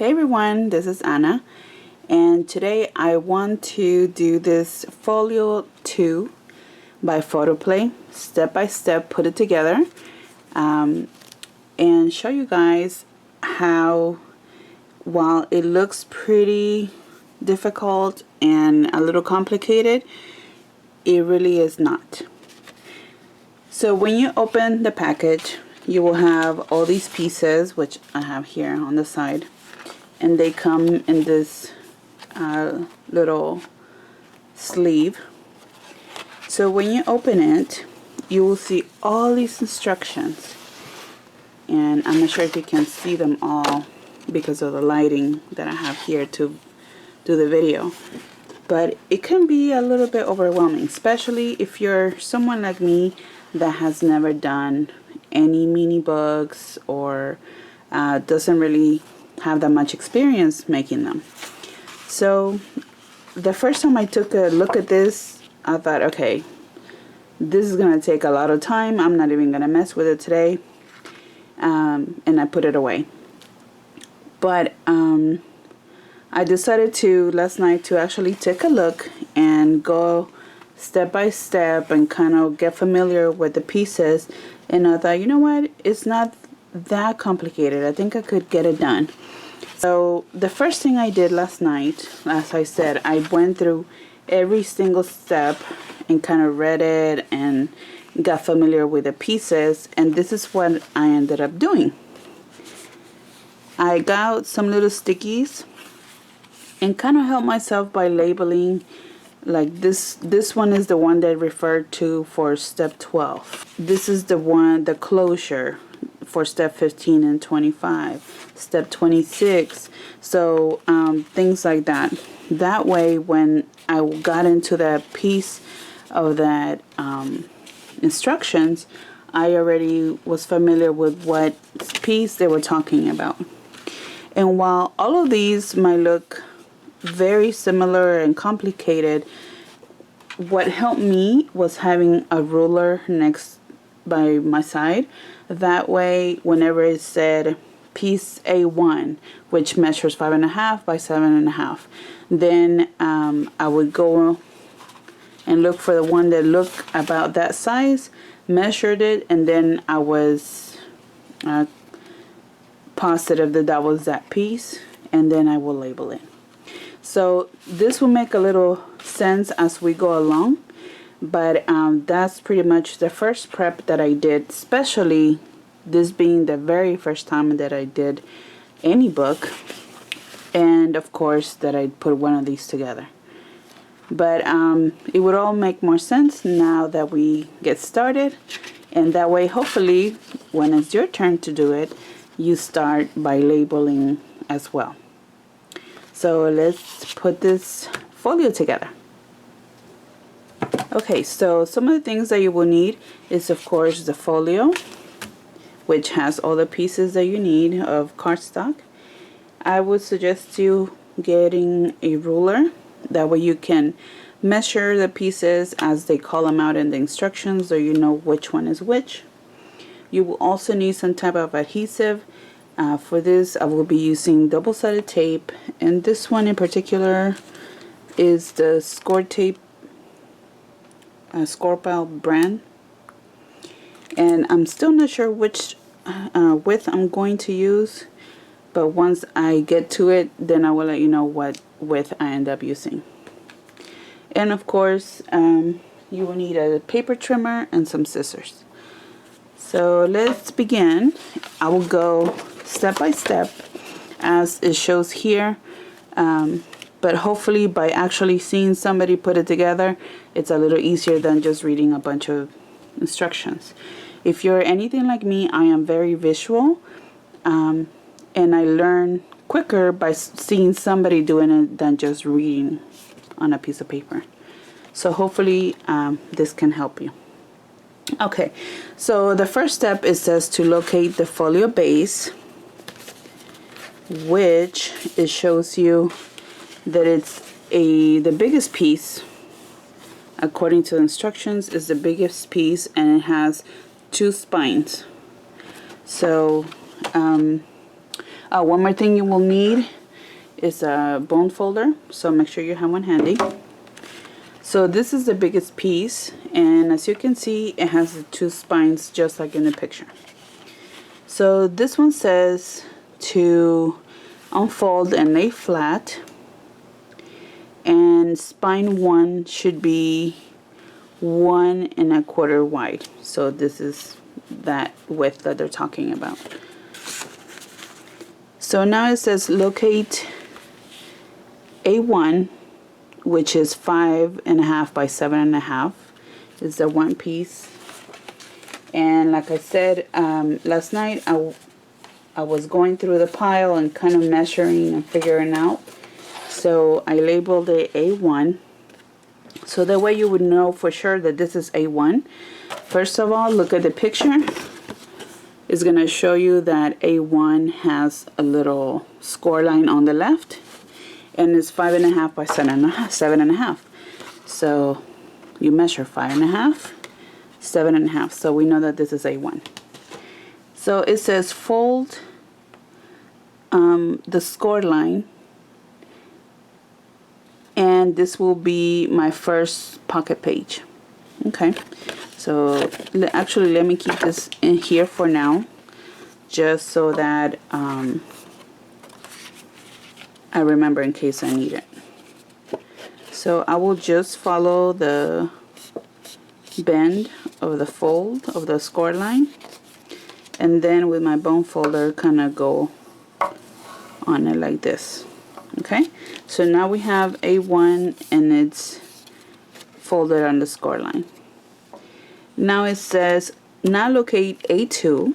Hey everyone, this is Anna, and today I want to do this Folio 2 by PHOTOPLAY, step by step, put it together, and show you guys how, while it looks pretty difficult and a little complicated, it really is not. So when you open the package, you will have all these pieces, which I have here on the side, and they come in this little sleeve. So when you open it, you will see all these instructions, and I'm not sure if you can see them all because of the lighting that I have here to do the video, but it can be a little bit overwhelming, especially if you're someone like me that has never done any mini books or doesn't really have that much experience making them. So the first time I took a look at this, I thought, okay, this is gonna take a lot of time. I'm not even gonna mess with it today, and I put it away. But I decided to last night to actually take a look and go step by step and kind of get familiar with the pieces. And I thought, you know what, it's not that complicated. I think I could get it done. So the first thing I did last night, as I said, I went through every single step and kind of read it and got familiar with the pieces, and this is what I ended up doing. I got some little stickies and kind of helped myself by labeling, like this one is the one that I referred to for step 12. This is the one, the closure for step 15 and 25, step 26. So things like that. That way, when I got into that piece of that instructions, I already was familiar with what piece they were talking about. And while all of these might look very similar and complicated, what helped me was having a ruler next by my side. That way, whenever it said piece A1, which measures 5.5 by 7.5, then I would go and look for the one that looked about that size, measured it, and then I was positive that that was that piece, and then I will label it. So this will make a little sense as we go along, but that's pretty much the first prep that I did, especially this being the very first time that I did any book, and of course that I put one of these together. But it would all make more sense now that we get started, and that way hopefully when it's your turn to do it, you start by labeling as well. So let's put this folio together. Okay, so some of the things that you will need is of course the folio, which has all the pieces that you need of cardstock. I would suggest you getting a ruler. That way you can measure the pieces as they call them out in the instructions, so you know which one is which. You will also need some type of adhesive. For this, I will be using double-sided tape, and this one in particular is the Score Tape Scorpal brand. And I'm still not sure which width I'm going to use, but once I get to it, then I will let you know what width I end up using. And of course, you will need a paper trimmer and some scissors. So let's begin. I will go step by step as it shows here, but hopefully by actually seeing somebody put it together, it's a little easier than just reading a bunch of instructions. If you're anything like me, I am very visual, and I learn quicker by seeing somebody doing it than just reading on a piece of paper. So hopefully this can help you. Okay, so the first step, it says to locate the folio base, which it shows you that it's the biggest piece, according to the instructions, is the biggest piece, and it has 2 spines. So One more thing you will need is a bone folder, so make sure you have one handy. So this is the biggest piece, and as you can see, it has the two spines just like in the picture. So this one says to unfold and lay flat, and spine 1 should be 1 1/4 wide. So this is that width that they're talking about. So now it says locate A1, which is 5.5 by 7.5, is the one piece. And like I said, last night I was going through the pile and kind of measuring and figuring out. So I labeled it A1. So that way you would know for sure that this is A1. First of all, look at the picture. It's going to show you that A1 has a little score line on the left, and it's 5.5 by 7.5. So you measure 5.5, 7.5. So we know that this is A1. So it says fold the score line, and this will be my first pocket page. Okay, so actually let me keep this in here for now, just so that I remember in case I need it. So I will just follow the bend of the fold of the score line, and then with my bone folder kind of go on it like this. Okay, so now we have A1 and it's folded on the score line. Now it says now locate A2,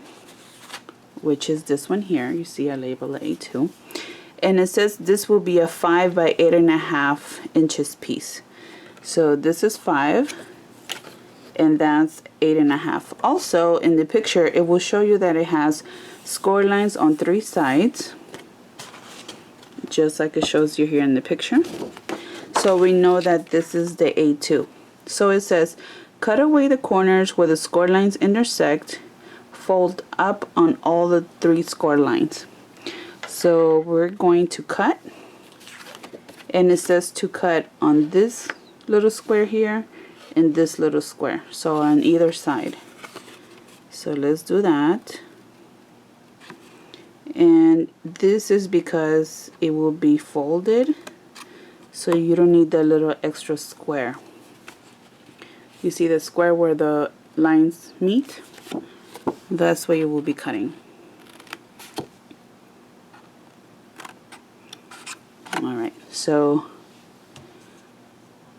which is this one here. You see I label it A2, and it says this will be a 5 by 8.5 inches piece. So this is 5 and that's 8.5. Also in the picture it will show you that it has score lines on 3 sides, just like it shows you here in the picture. So we know that this is the A2. So it says cut away the corners where the score lines intersect, fold up on all the 3 score lines. So we're going to cut, and it says to cut on this little square here and this little square, so on either side. So let's do that. And this is because it will be folded, so you don't need the little extra square. You see the square where the lines meet? That's where you will be cutting. Alright, so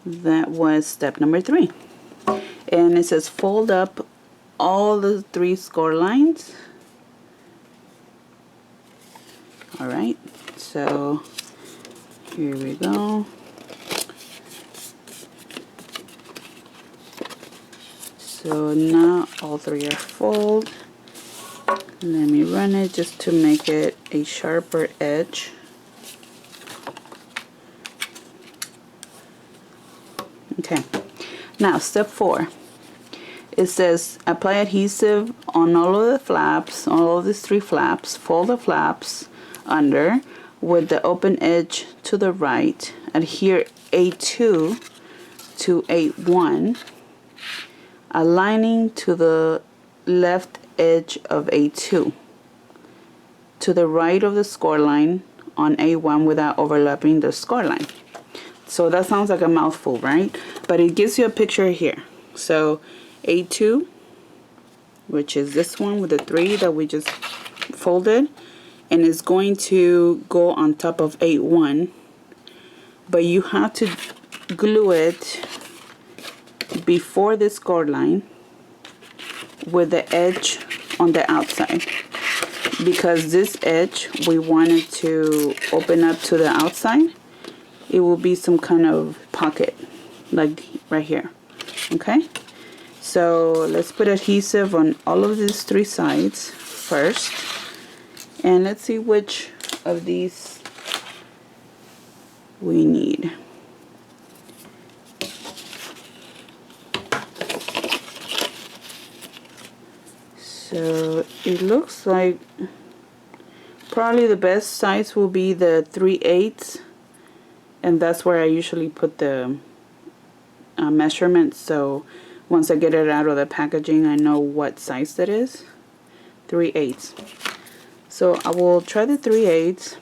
that was step number 3. And it says fold up all the 3 score lines. Alright, so here we go. So now all 3 are fold. Let me run it just to make it a sharper edge. Okay, now step 4. It says apply adhesive on all of the flaps, all of these 3 flaps. Fold the flaps under with the open edge to the right. Adhere A2 to A1, aligning to the left edge of A2 to the right of the score line on A1 without overlapping the score line. So that sounds like a mouthful, right? But it gives you a picture here. So A2, which is this one with the 3 that we just folded, and it's going to go on top of A1, but you have to glue it before the score line with the edge on the outside, because this edge we want it to open up to the outside. It will be some kind of pocket like right here. Okay, so let's put adhesive on all of these 3 sides first, and let's see which of these we need. So it looks like Probably the best size will be the 3/8, and that's where I usually put the measurements, so once I get it out of the packaging I know what size that is. 3/8. So I will try the 3/8,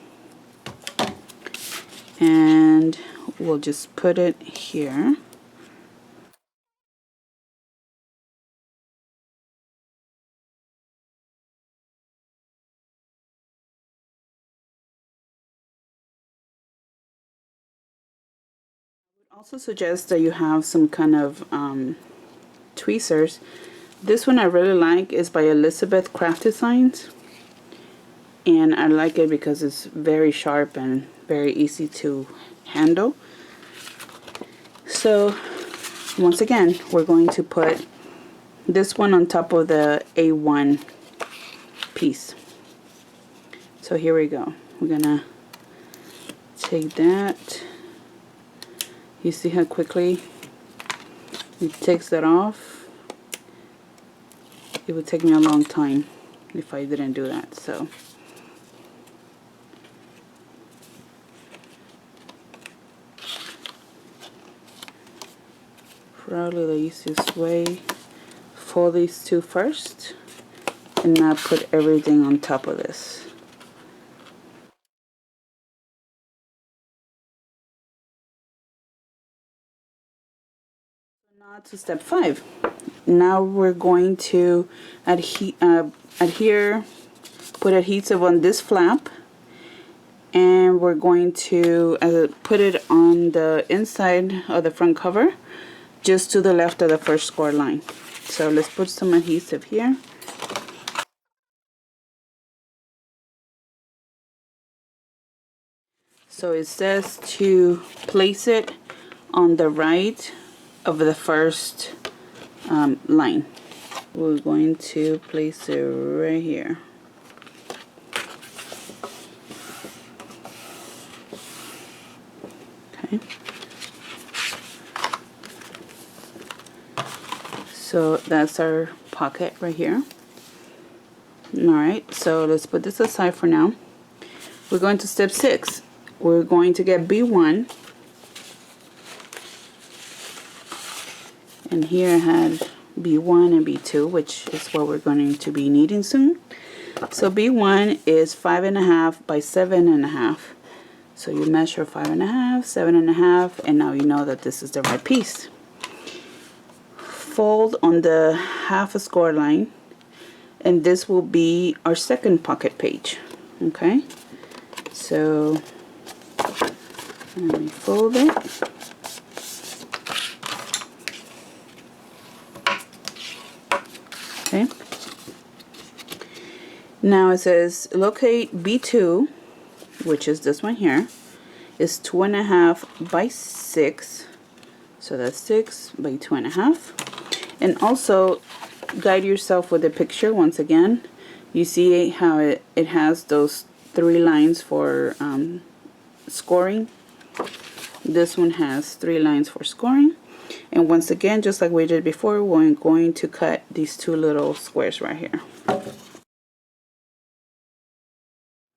and we'll just put it here. I would also suggest that you have some kind of tweezers. This one I really like is by Elizabeth Craft Designs, and I like it because it's very sharp and very easy to handle. So once again, we're going to put this one on top of the A1 piece. So here we go. We're gonna take that. You see how quickly it takes that off? It would take me a long time if I didn't do that. So probably the easiest way, fold these two first and now put everything on top of this. Now to step 5. Now we're going to put adhesive on this flap, and we're going to put it on the inside of the front cover, just to the left of the first score line. So let's put some adhesive here. So it says to place it on the right of the first line. We're going to place it right here. Okay. So that's our pocket right here. Alright, so let's put this aside for now. We're going to step 6. We're going to get B1. And here I had B1 and B2, which is what we're going to be needing soon. So B1 is 5.5 by 7.5. So you measure 5.5, 7.5, and now you know that this is the right piece. Fold on the half a score line, and this will be our second pocket page. Okay, so let me fold it. Okay. Now it says locate B2, which is this one here, is 2.5 by 6. So that's 6 by 2.5. And also guide yourself with the picture once again. You see how it has those 3 lines for scoring. This one has 3 lines for scoring. And once again, just like we did before, we're going to cut these 2 little squares right here.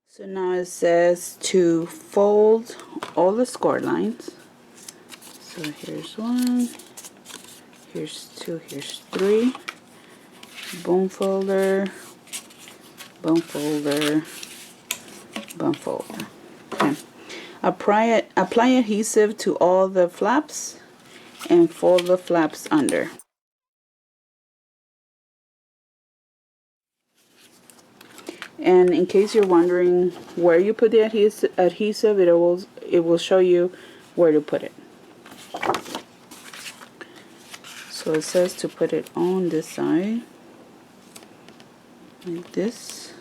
So now it says to fold all the score lines. So here's 1, here's 2, here's 3. Bone folder, bone folder, bone folder. Okay. Apply adhesive to all the flaps and fold the flaps under. And in case you're wondering where you put the adhesive, it will show you where to put it. So it says to put it on this side, like this.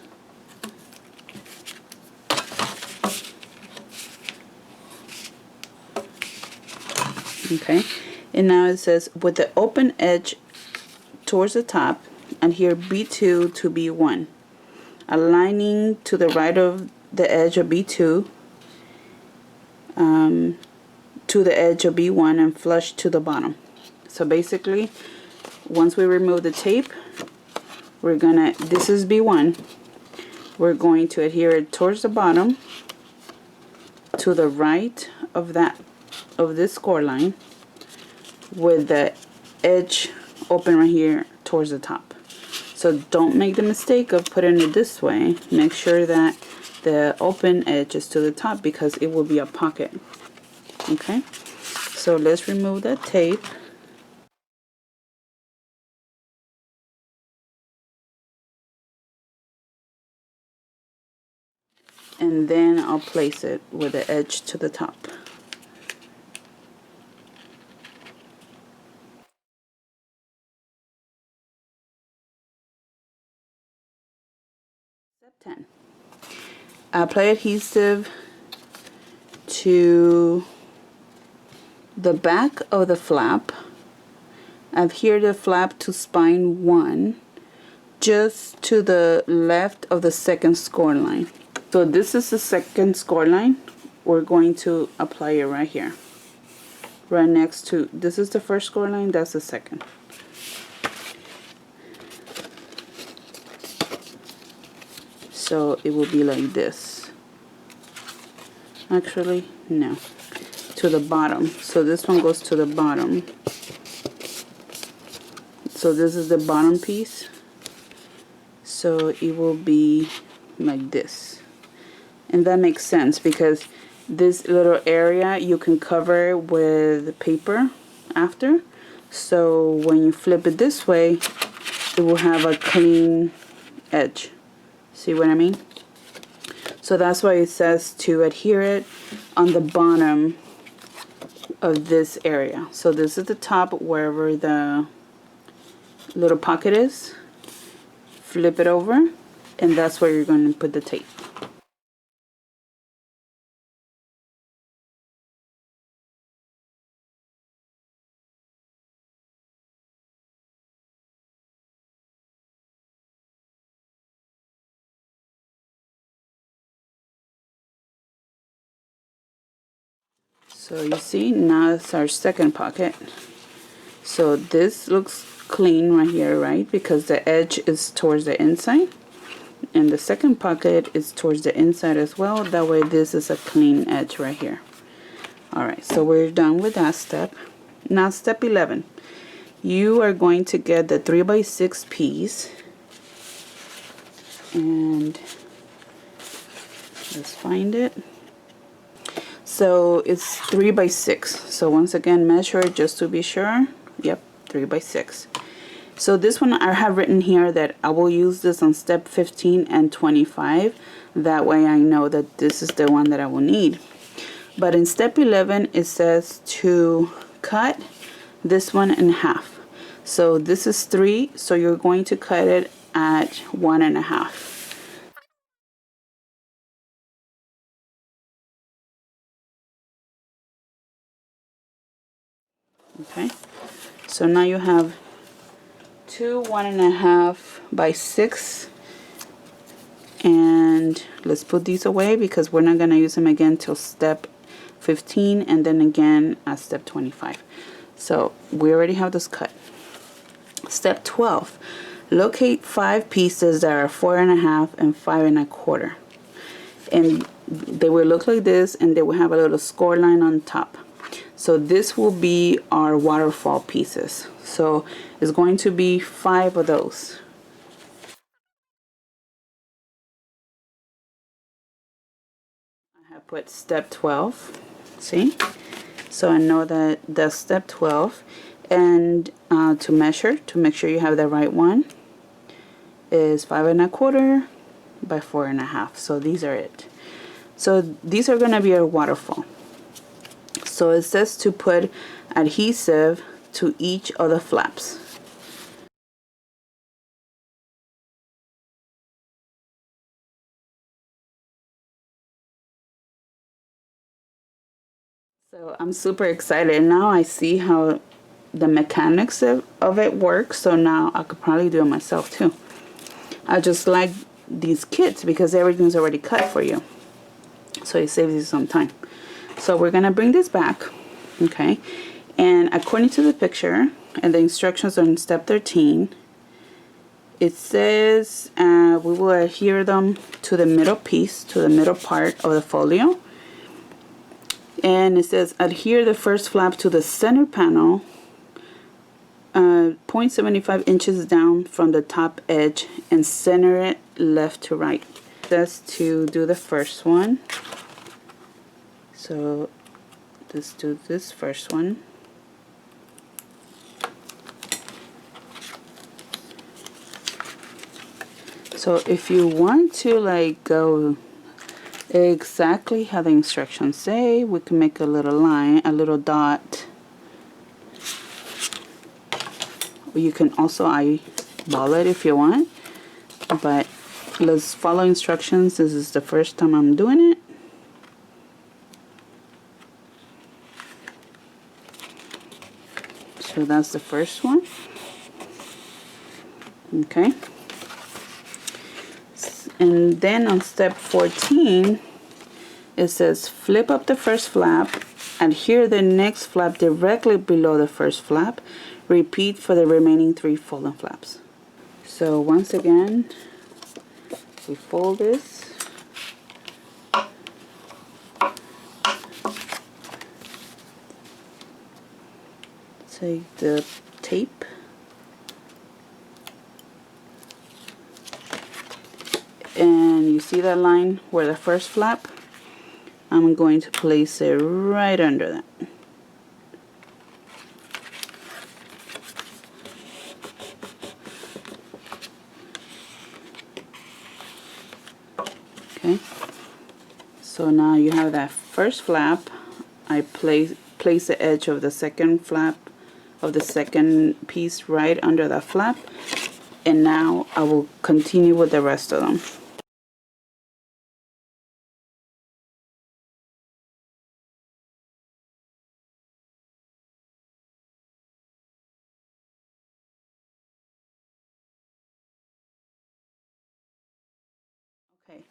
Okay, and now it says with the open edge towards the top, and here B2 to B1, aligning to the right of the edge of B2 to the edge of B1 and flush to the bottom. So basically, once we remove the tape, we're gonna, this is B1, we're going to adhere it towards the bottom, to the right of this score line, with the edge open right here towards the top. So don't make the mistake of putting it this way. Make sure that the open edge is to the top because it will be a pocket. Okay, so let's remove that tape. And then I'll place it with the edge to the top. Step 10. Apply adhesive to the back of the flap. Adhere the flap to spine 1, just to the left of the second score line. So this is the second score line. We're going to apply it right here. Right next to, this is the first score line, that's the second. So it will be like this. Actually, no. To the bottom. So this one goes to the bottom. So this is the bottom piece. So it will be like this. And that makes sense because this little area you can cover with paper after. So when you flip it this way, it will have a clean edge. See what I mean? So that's why it says to adhere it on the bottom of this area. So this is the top, wherever the little pocket is. Flip it over, and that's where you're going to put the tape. So you see, now it's our second pocket. So this looks clean right here, right? Because the edge is towards the inside. And the second pocket is towards the inside as well. That way this is a clean edge right here. Alright, so we're done with that step. Now step 11. You are going to get the 3x6 piece. And let's find it. So it's 3x6. So once again, measure it just to be sure. Yep, 3x6. So this one I have written here that I will use this on step 15 and 25. That way I know that this is the one that I will need. But in step 11 it says to cut this one in half. So this is 3, so you're going to cut it at 1.5. Okay, so now you have 2 1.5 by 6, and let's put these away because we're not going to use them again till step 15 and then again at step 25. So we already have this cut. Step 12, locate 5 pieces that are 4.5 and 5.25, and they will look like this, and they will have a little score line on top. So this will be our waterfall pieces. So it's going to be 5 of those. I have put step 12. See? So I know that that's step 12. And to measure, to make sure you have the right one, is 5.25 by 4.5. So these are it. So these are going to be our waterfall. So it says to put adhesive to each of the flaps. So I'm super excited. Now I see how the mechanics of it works. So now I could probably do it myself too. I just like these kits because everything's already cut for you. So it saves you some time. So we're going to bring this back. Okay. And according to the picture and the instructions on step 13, It says we will adhere them to the middle piece, to the middle part of the folio. And it says adhere the first flap to the center panel 0.75 inches down from the top edge and center it left to right. It says to do the first one. So let's do this first one. So if you want to like go exactly how the instructions say, we can make a little line, a little dot. You can also eyeball it if you want, but let's follow instructions. This is the first time I'm doing it. So that's the first one. Okay. And then on step 14, it says flip up the first flap, adhere the next flap directly below the first flap. Repeat for the remaining 3 folding flaps. So once again, we fold this. Take the tape. And you see that line where the first flap? I'm going to place it right under that. Okay, so now you have that first flap. I place the edge of the second flap of the second piece right under that flap, and now I will continue with the rest of them. Okay,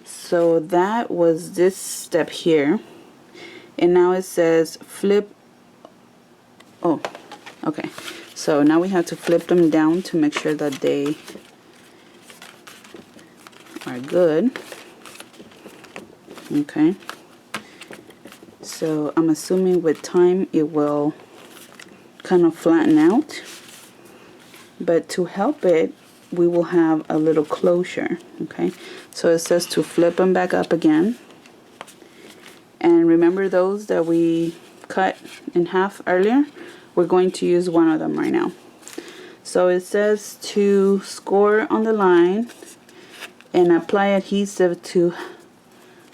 so that was this step here, and now it says flip. Oh, okay, so now we have to flip them down to make sure that they are good. Okay, so I'm assuming with time it will kind of flatten out, but to help it, we will have a little closure. Okay, so it says to flip them back up again, and remember those that we cut in half earlier? We're going to use one of them right now. So it says to score on the line and apply adhesive to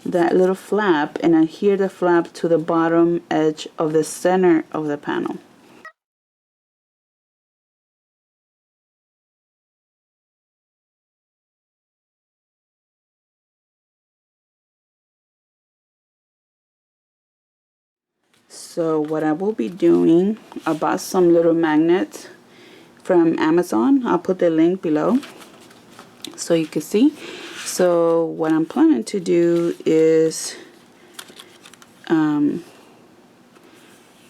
that little flap and adhere the flap to the bottom edge of the center of the panel. So what I will be doing, I bought some little magnets from Amazon. I'll put the link below so you can see. So what I'm planning to do is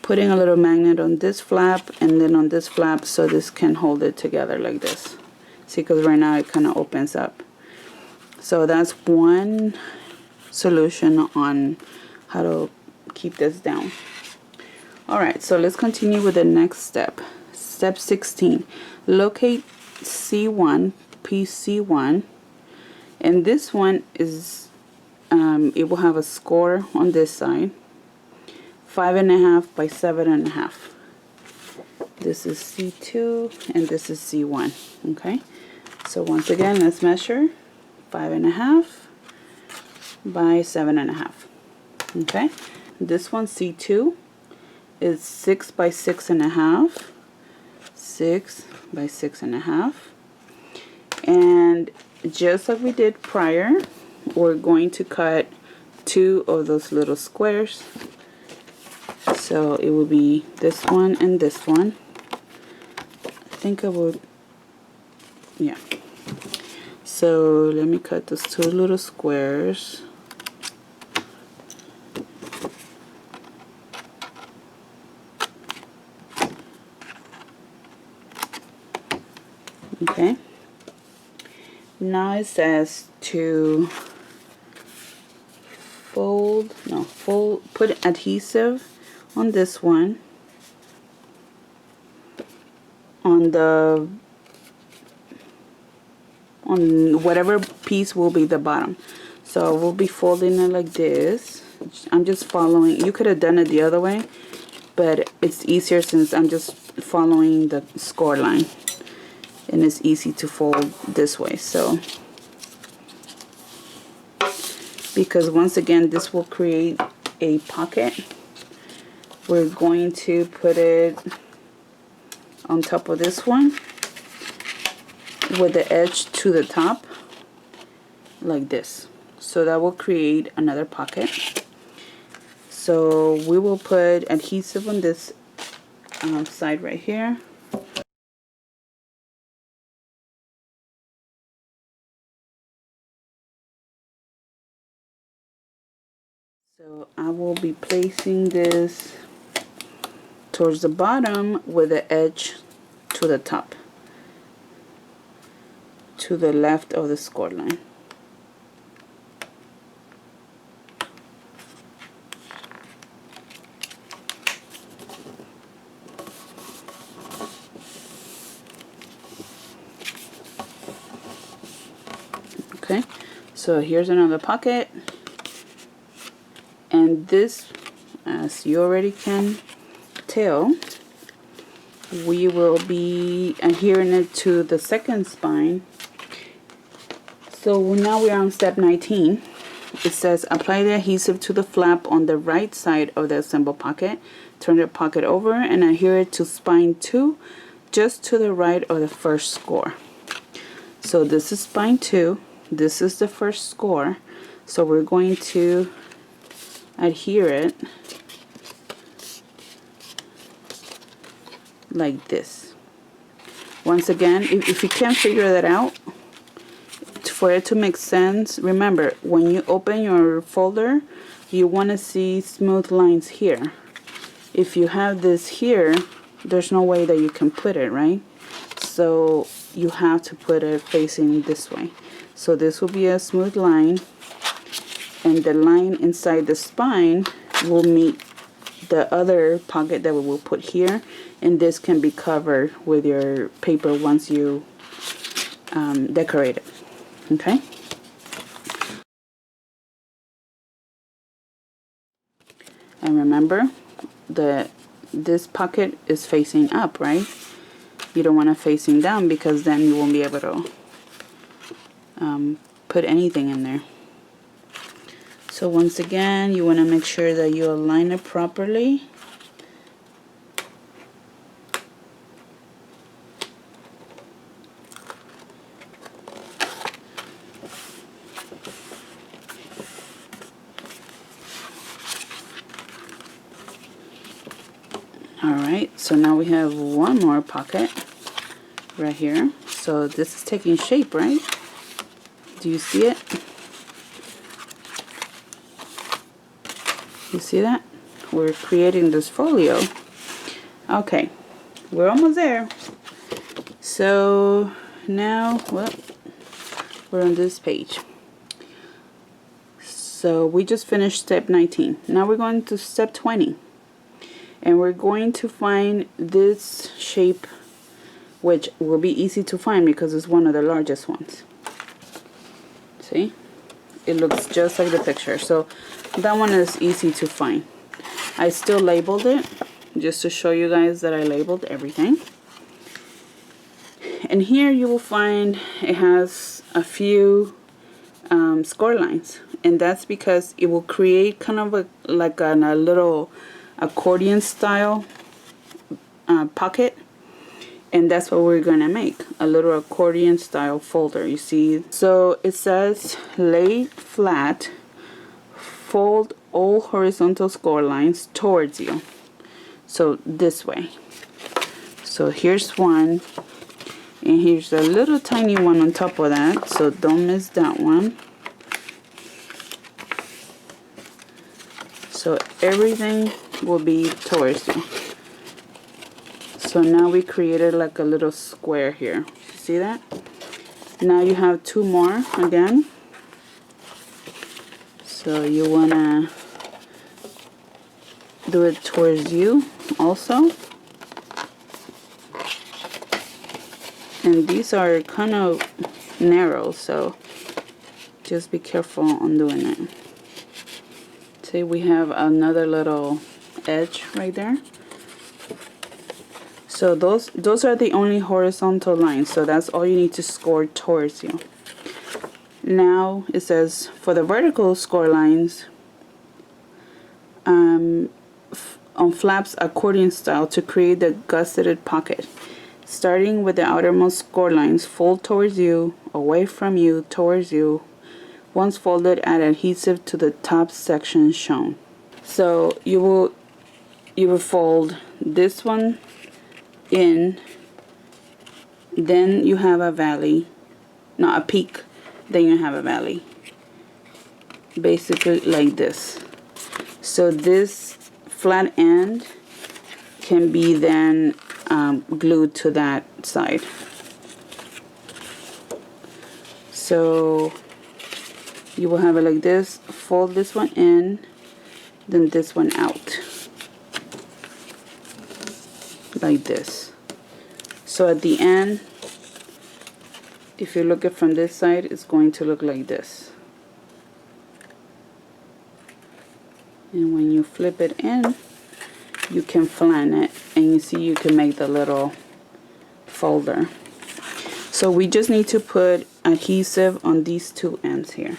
putting a little magnet on this flap and then on this flap, so this can hold it together like this. See, because right now it kind of opens up. So that's one solution on how to keep this down. Alright, so let's continue with the next step. Step 16. Locate C1, piece C1, and this one is, it will have a score on this side, 5.5 by 7.5. This is C2 and this is C1. Okay, so once again, let's measure 5.5 by 7.5. Okay, this one C2 is 6 by 6.5, 6 by 6.5, and just like we did prior, we're going to cut 2 of those little squares. So it will be this one and this one. I think I would, yeah. So let me cut those 2 little squares. Okay, Now it says to put adhesive on this one, on whatever piece will be the bottom. So we'll be folding it like this. I'm just following. You could have done it the other way, but it's easier since I'm just following the score line, and it's easy to fold this way. So because once again this will create a pocket, we're going to put it on top of this one with the edge to the top like this. So that will create another pocket. So we will put adhesive on this side right here. So I will be placing this towards the bottom with the edge to the top, to the left of the score line. Okay, so here's another pocket, and this, as you already can tell, we will be adhering it to the second spine. So now we're on step 19. It says apply the adhesive to the flap on the right side of the assembled pocket. Turn the pocket over and adhere it to spine 2, just to the right of the first score. So this is spine 2. This is the first score. So we're going to adhere it like this. Once again, if you can't figure that out, for it to make sense, remember when you open your folder, you want to see smooth lines here. If you have this here, there's no way that you can put it, right? So you have to put it facing this way. So this will be a smooth line, and the line inside the spine will meet the other pocket that we will put here, and this can be covered with your paper once you decorate it. Okay, and remember that this pocket is facing up, right? You don't want it facing down, because then you won't be able to put anything in there. So once again, you want to make sure that you align it properly. Alright, so now we have one more pocket right here. So this is taking shape, right? Do you see it? You see that? We're creating this folio. Okay, we're almost there. So now, well, we're on this page. So we just finished step 19. Now we're going to step 20. And we're going to find this shape, which will be easy to find because it's one of the largest ones. See? It looks just like the picture. So that one is easy to find. I still labeled it just to show you guys that I labeled everything. And here you will find it has a few score lines, and that's because it will create kind of like a little accordion style pocket, and that's what we're gonna make, a little accordion style folder. You see, so it says lay flat, fold all horizontal score lines towards you, so this way. So here's one, and here's a little tiny one on top of that, so don't miss that one. So everything will be towards you. So now we created like a little square here. See that? Now you have two more again. So you want to do it towards you also. And these are kind of narrow, so just be careful on doing it. See, we have another little edge right there. So those are the only horizontal lines, so that's all you need to score towards you. Now it says for the vertical score lines, on flaps accordion style to create the gusseted pocket. Starting with the outermost score lines, fold towards you, away from you, towards you. Once folded, add adhesive to the top section shown. So you will fold this one in, then you have a valley, not a peak, then you have a valley. Basically like this. So this flat end can be then glued to that side. So you will have it like this, fold this one in, then this one out. Like this. So at the end, if you look at from this side, it's going to look like this. And when you flip it in, you can flan it, and you see you can make the little folder. So we just need to put adhesive on these two ends here.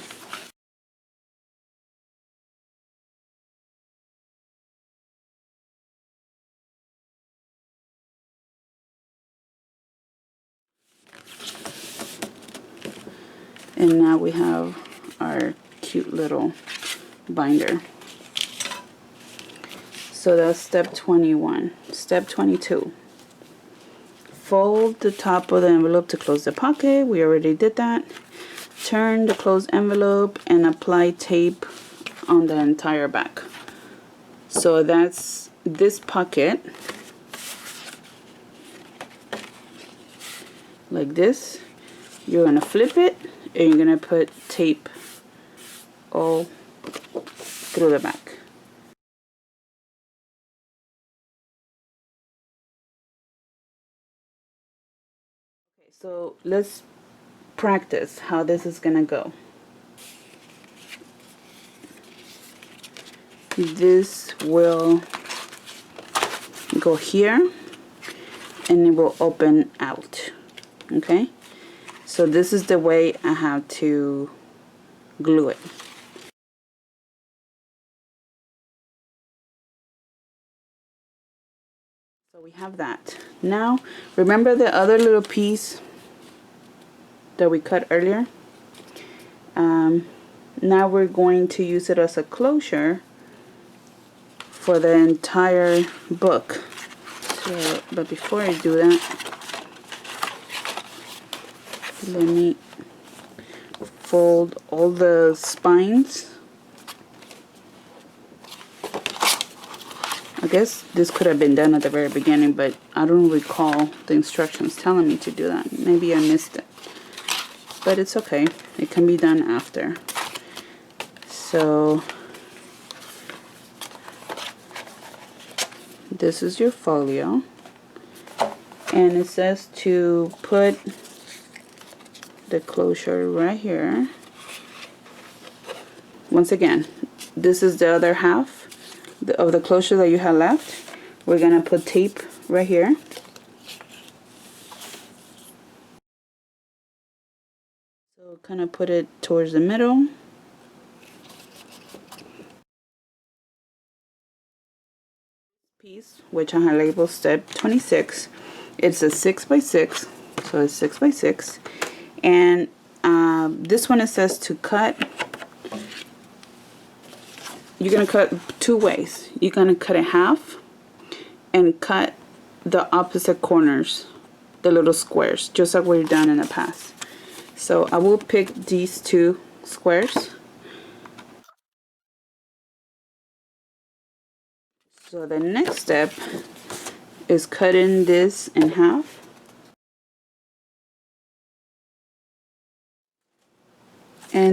And now we have our cute little binder. So that's step 21. Step 22. Fold the top of the envelope to close the pocket. We already did that. Turn the closed envelope and apply tape on the entire back. So that's this pocket. Like this. You're going to flip it and you're going to put tape all through the back. Okay, so let's practice how this is going to go. This will go here and it will open out. Okay, so this is the way I have to glue it. So we have that. Now remember the other little piece that we cut earlier? Now we're going to use it as a closure for the entire book. So, but before I do that, let me fold all the spines. I guess this could have been done at the very beginning, but I don't recall the instructions telling me to do that. Maybe I missed it. But it's okay. It can be done after. So this is your folio. And it says to put the closure right here. Once again, this is the other half of the closure that you have left. We're going to put tape right here. So kind of put it towards the middle. Piece, which I have labeled step 26. It's a 6x6, so it's 6x6. And this one it says to cut. You're going to cut two ways. You're going to cut it half and cut the opposite corners, the little squares, just like we've done in the past. So I will pick these two squares. So the next step is cutting this in half.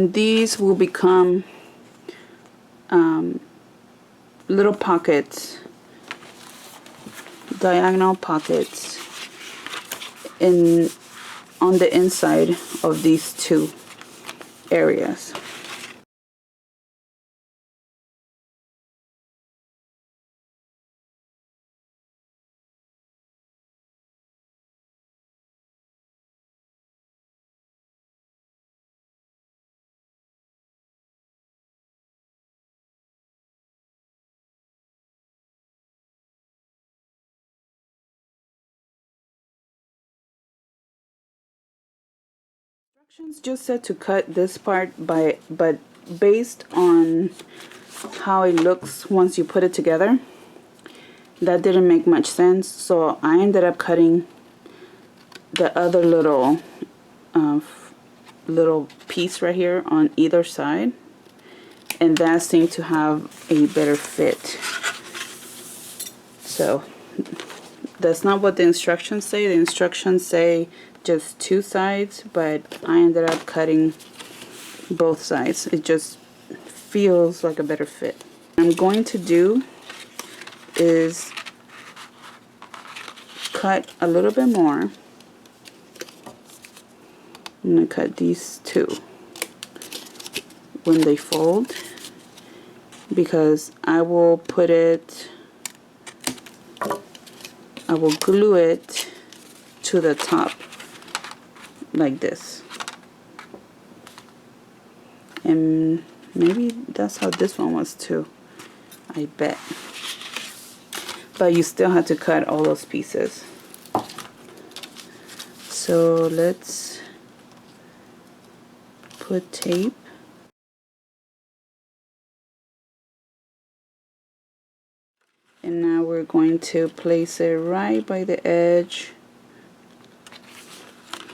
and these will become little pockets, diagonal pockets on the inside of these two areas. Instructions just said to cut this part but based on how it looks once you put it together, that didn't make much sense, so I ended up cutting the other little piece right here on either side, and that seemed to have a better fit. So that's not what the instructions say. The instructions say just two sides, but I ended up cutting both sides. It just feels like a better fit. What I'm going to do is cut a little bit more. I'm going to cut these two when they fold, because I will glue it to the top like this. And maybe that's how this one was too, I bet. But you still have to cut all those pieces. So let's put tape. And now we're going to place it right by the edge,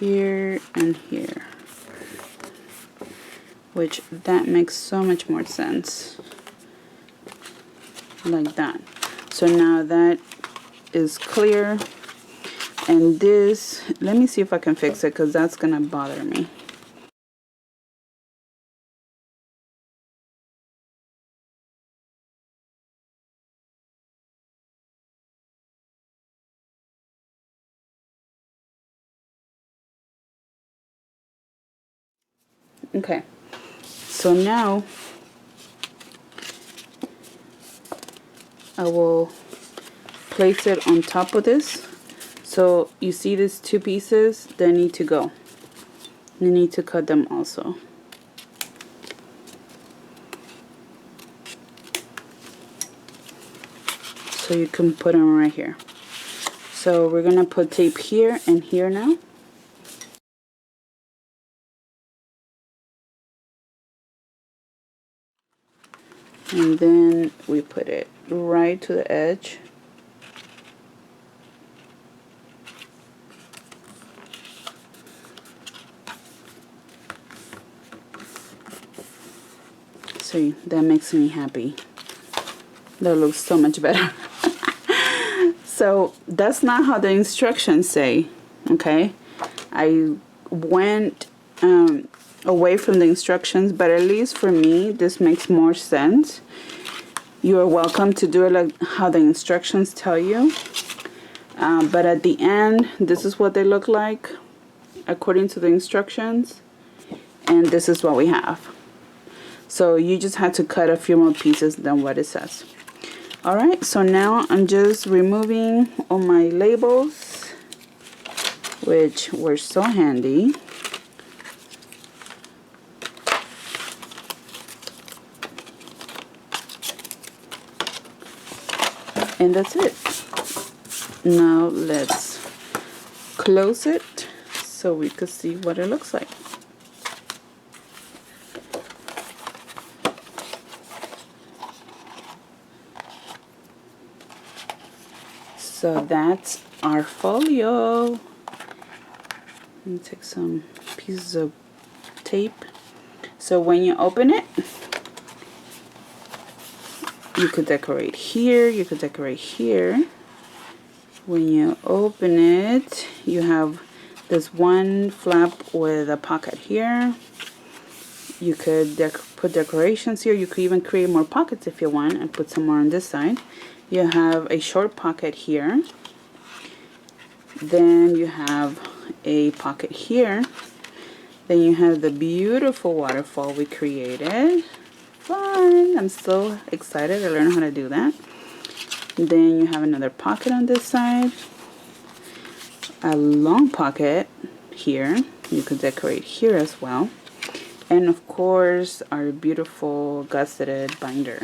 here and here, which that makes so much more sense, like that. So now that is clear, and this, let me see if I can fix it, because that's gonna bother me. Okay, so now I will place it on top of this. So you see these two pieces, they need to go. You need to cut them also. So you can put them right here. So we're gonna put tape here and here now. And then we put it right to the edge. See, that makes me happy. That looks so much better. So that's not how the instructions say, okay? I went away from the instructions, but at least for me, this makes more sense. You are welcome to do it like how the instructions tell you. But at the end, this is what they look like according to the instructions. And this is what we have. So you just had to cut a few more pieces than what it says. Alright, so now I'm just removing all my labels, which were so handy. And that's it. Now let's close it so we could see what it looks like. So that's our folio. Let me take some pieces of tape. So when you open it, you could decorate here, you could decorate here. When you open it, you have this one flap with a pocket here. You could put decorations here. You could even create more pockets if you want and put some more on this side. You have a short pocket here. Then you have a pocket here. Then you have the beautiful waterfall we created. Fun! I'm so excited to learn how to do that. Then you have another pocket on this side. A long pocket here. You could decorate here as well. And of course, our beautiful gusseted binder.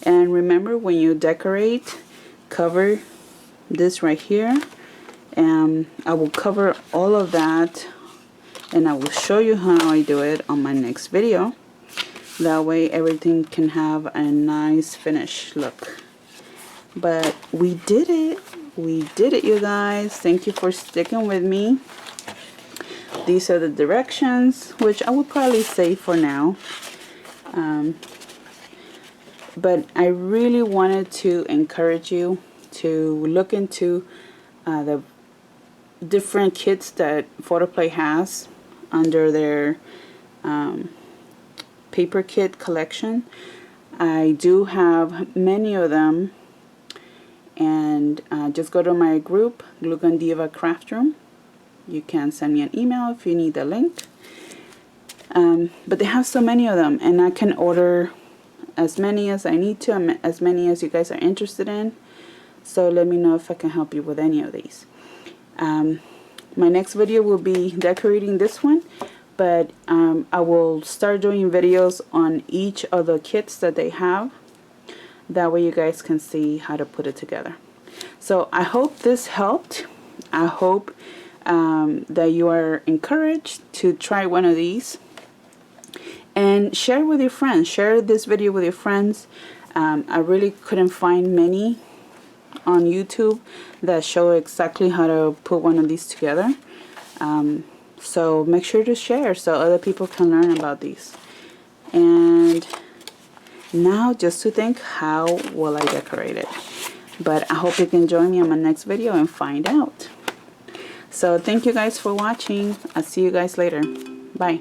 And remember, when you decorate, cover this right here. And I will cover all of that, and I will show you how I do it on my next video. That way everything can have a nice finished look. But we did it. We did it, you guys. Thank you for sticking with me. These are the directions, which I would probably say for now. But I really wanted to encourage you to look into the different kits that PHOTOPLAY has under their paper kit collection. I do have many of them, and just go to my group, Glue Gun Diva Craft Room. You can send me an email if you need the link. But they have so many of them, and I can order as many as I need to, as many as you guys are interested in. So let me know if I can help you with any of these. My next video will be decorating this one, but I will start doing videos on each of the kits that they have. That way you guys can see how to put it together. So I hope this helped. I hope that you are encouraged to try one of these. And share with your friends. Share this video with your friends. I really couldn't find many on YouTube that show exactly how to put one of these together. So make sure to share so other people can learn about these. And now just to think, how will I decorate it? But I hope you can join me on my next video and find out. So thank you guys for watching. I'll see you guys later. Bye.